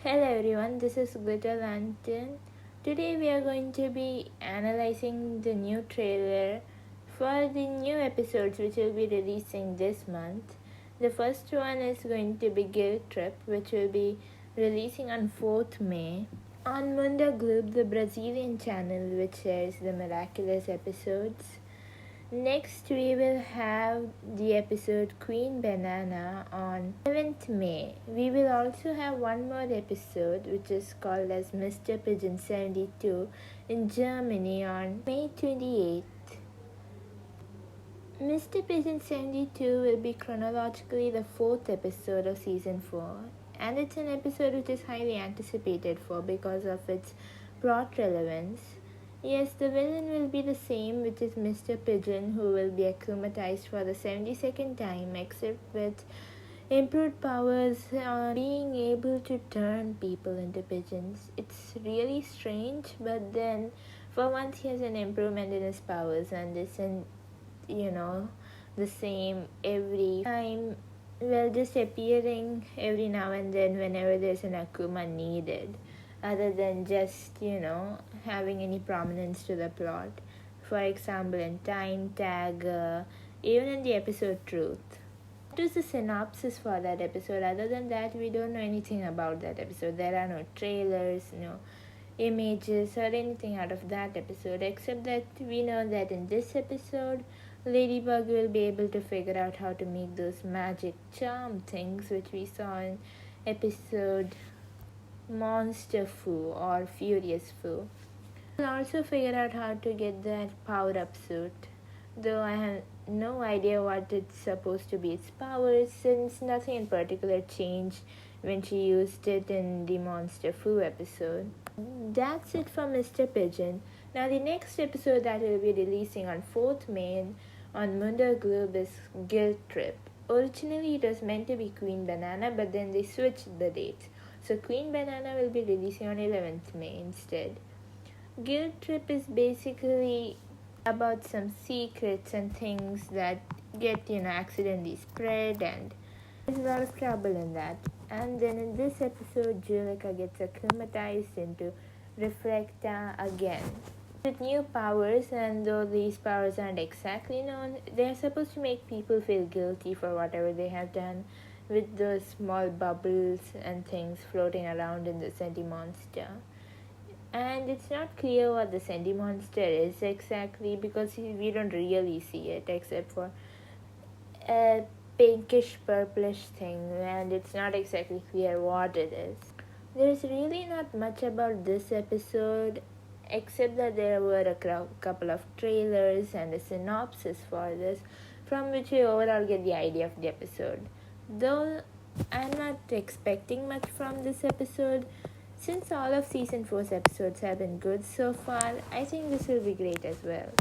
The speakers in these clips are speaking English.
Hello everyone, this is glitterlantern. Today we are going to be analyzing the new trailer for the new episodes which will be releasing this month. The first one is going to be Guiltrip, which will be releasing on 4th May. On Mundo Globe, the Brazilian channel which shares the Miraculous episodes. Next, we will have the episode Queen Banana on 7th May. We will also have one more episode which is called as Mr. Pigeon 72 in Germany on May 28th. Mr. Pigeon 72 will be chronologically the 4th episode of season 4, and it's an episode which is highly anticipated for because of its plot relevance. Yes, the villain will be the same, which is Mr. Pigeon, who will be acclimatized for the 72nd time, except with improved powers on being able to turn people into pigeons. It's really strange, but then for once he has an improvement in his powers, and isn't, the same every time. Well, just appearing every now and then whenever there's an Akuma needed, other than just, having any prominence to the plot. For example, in Time Tag, even in the episode Truth. What is the synopsis for that episode? Other than that, we don't know anything about that episode. There are no trailers, no images, or anything out of that episode, except that we know that in this episode, Ladybug will be able to figure out how to make those magic charm things which we saw in episode Monster Foo or Furious Foo. I'll also figure out how to get that power-up suit, though I have no idea what it's supposed to be its powers, since nothing in particular changed when she used it in the Monster Foo episode. That's it for Mr. Pigeon. Now the next episode that will be releasing on 4th May on Mundo Globe is Guiltrip. Originally it was meant to be Queen Banana, but then they switched the dates. So Queen Banana will be releasing on 11th May instead. Guiltrip is basically about some secrets and things that get, accidentally spread, and there's a lot of trouble in that. And then in this episode, Julika gets acclimatized into Reflecta again with new powers, and though these powers aren't exactly known, they're supposed to make people feel guilty for whatever they have done, with those small bubbles and things floating around in the Senti Monster. And it's not clear what the Senti Monster is exactly, because we don't really see it except for a pinkish purplish thing, and it's not exactly clear what it is. There's really not much about this episode except that there were a couple of trailers and a synopsis for this, from which we overall get the idea of the episode. Though I'm not expecting much from this episode, since all of season 4's episodes have been good so far, I think this will be great as well.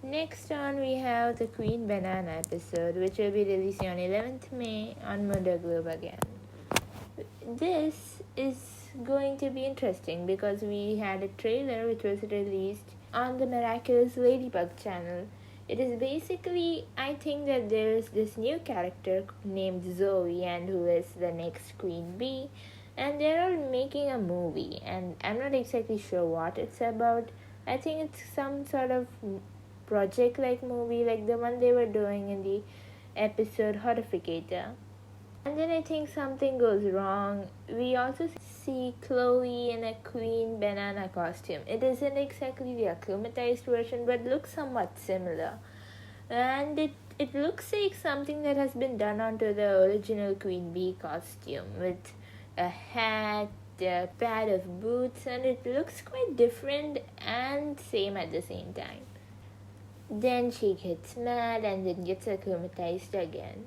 Next on, we have the Queen Banana episode, which will be releasing on 11th May on Mundo Globe again. This is going to be interesting because we had a trailer which was released on the Miraculous Ladybug channel. It is basically, I think that there is this new character named Zoe, and who is the next Queen Bee, and they're all making a movie, and I'm not exactly sure what it's about. I think it's some sort of project-like movie, like the one they were doing in the episode Horrificator. And then I think something goes wrong. We also see Chloe in a Queen Banana costume. It isn't exactly the acclimatized version, but looks somewhat similar. And it looks like something that has been done onto the original Queen Bee costume, with a hat, a pair of boots, and it looks quite different and same at the same time. Then she gets mad and then gets acclimatized again.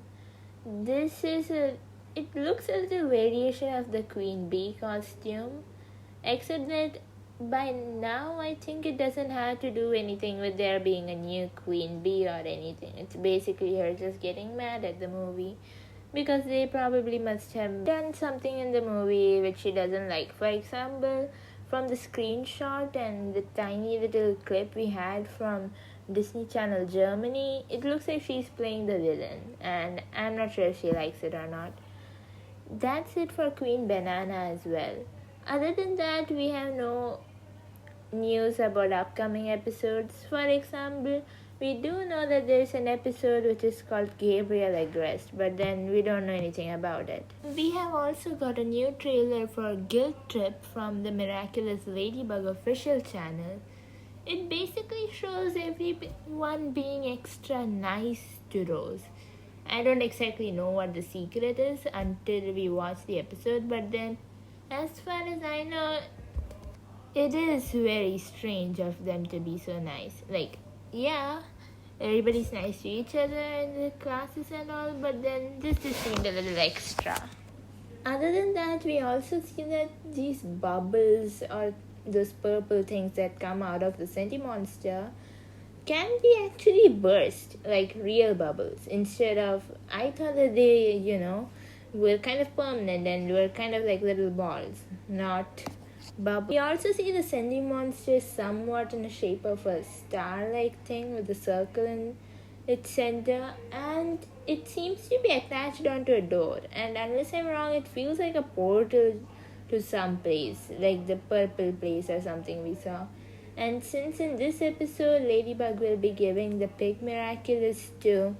It looks as a variation of the Queen Bee costume, except that by now I think it doesn't have to do anything with there being a new Queen Bee or anything. It's basically her just getting mad at the movie, because they probably must have done something in the movie which she doesn't like. For example, from the screenshot and the tiny little clip we had from Disney Channel Germany, it looks like she's playing the villain, and I'm not sure if she likes it or not. that's it for Queen Banana as well. Other than that, we have no news about upcoming episodes. For example, we do know that there's an episode which is called Gabriel Agrest, but then we don't know anything about it. We have also got a new trailer for Guiltrip from the Miraculous Ladybug official channel. It basically shows everyone being extra nice to Rose. I don't exactly know what the secret is until we watch the episode, but then, as far as I know, it is very strange of them to be so nice. Like, yeah, everybody's nice to each other in the classes and all, but then this just seemed a little extra. Other than that, we also see that these bubbles or those purple things that come out of the Sentimonster can be actually burst, like real bubbles. Instead of, I thought that they, were kind of permanent and were kind of like little balls, not bubbles. We also see the Sentimonster somewhat in the shape of a star-like thing with a circle in its center, and it seems to be attached onto a door. And unless I'm wrong, it feels like a portal to some place, like the purple place or something we saw. And since in this episode Ladybug will be giving the Pig Miraculous to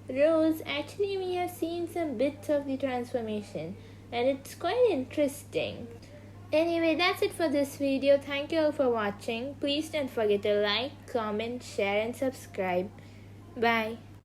Rose, actually we have seen some bits of the transformation and it's quite interesting. Anyway, that's it for this video. Thank you all for watching. Please don't forget to like, comment, share and subscribe. Bye.